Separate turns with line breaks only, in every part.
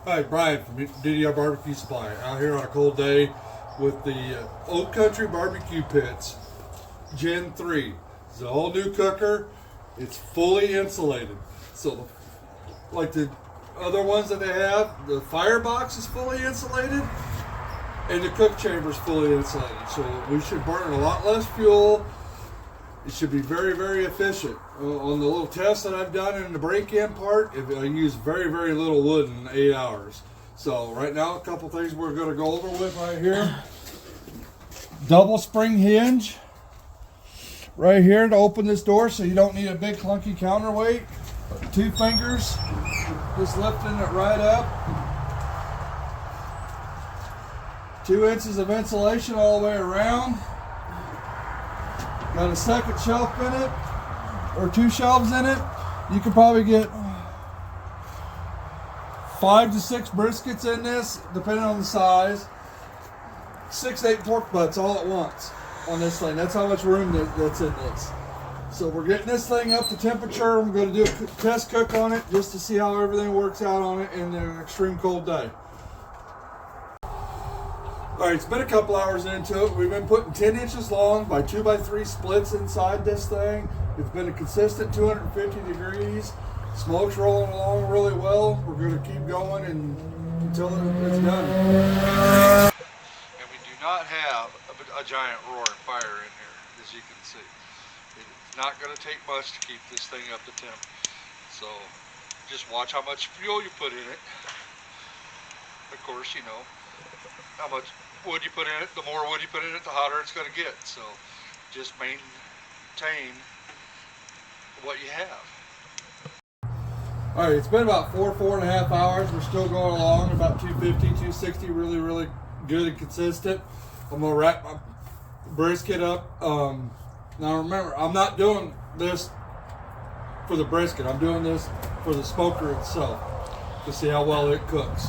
Hi, Brian from DDR Barbecue Supply, out here on a cold day with the Oak Country Barbecue Pits Gen 3. It's an all new cooker. It's fully insulated. So, like the other ones that they have, the firebox is fully insulated and the cook chamber is fully insulated. So, we should burn a lot less fuel. It should be very, very efficient. On the little test that I've done in the break-in part, I use very, very little wood in 8 hours. So right now, a couple things we're going to go over with right here. Double spring hinge right here to open this door, so you don't need a big clunky counterweight. 2 fingers, just lifting it right up. 2 inches of insulation all the way around. Got a second shelf in it, or 2 shelves in it. You can probably get 5 to 6 briskets in this, depending on the size. 6 to 8 pork butts all at once on this thing. That's how much room that's in this. So we're getting this thing up to temperature. I'm going to do a test cook on it just to see how everything works out on it in an extreme cold day. Alright, it's been a couple hours into it. We've been putting 10 inches long by 2 by 3 splits inside this thing. It's been a consistent 250 degrees. Smoke's rolling along really well. We're going to keep going until it's done. And we do not have a giant roaring fire in here, as you can see. It's not going to take much to keep this thing up to temp. So just watch how much fuel you put in it. Of course, you know how much wood you put in it. The more wood you put in it, the hotter it's going to get. So just maintain what you have. All right, it's been about 4.5 hours. We're still going along about 250, 260, really, really good and consistent. I'm going to wrap my brisket up. Now remember, I'm not doing this for the brisket. I'm doing this for the smoker itself to see how well it cooks.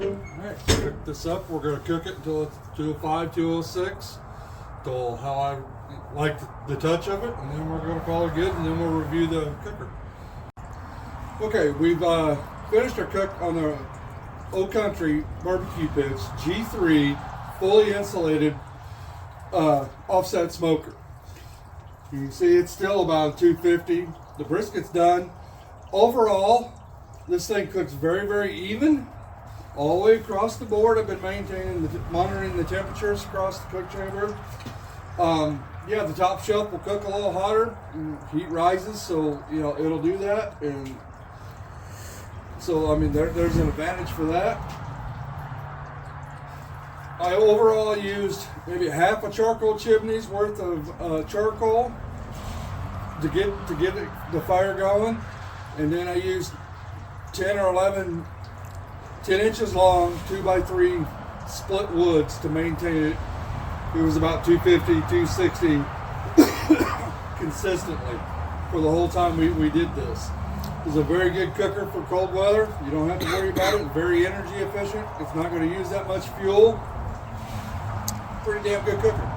Alright, cook this up. We're going to cook it until it's 205, 206, till how I like the touch of it, and then we're going to call it good, and then we'll review the cooker. Okay, we've finished our cook on the Oak Country Barbecue Pits G3 fully insulated offset smoker. You can see it's still about 250. The brisket's done. Overall, this thing cooks very, very even. All the way across the board. I've been monitoring the temperatures across the cook chamber. Yeah, the top shelf will cook a little hotter. Heat rises, so you know it'll do that, and so I mean there's an advantage for that. I overall used maybe half a charcoal chimney's worth of charcoal to get the fire going, and then I used 10 or 11 10 inches long 2 by 3 split woods to maintain it. It was about 250, 260 consistently for the whole time we did this. It's a very good cooker for cold weather. You don't have to worry about it. It's very energy efficient. It's not going to use that much fuel. Pretty damn good cooker.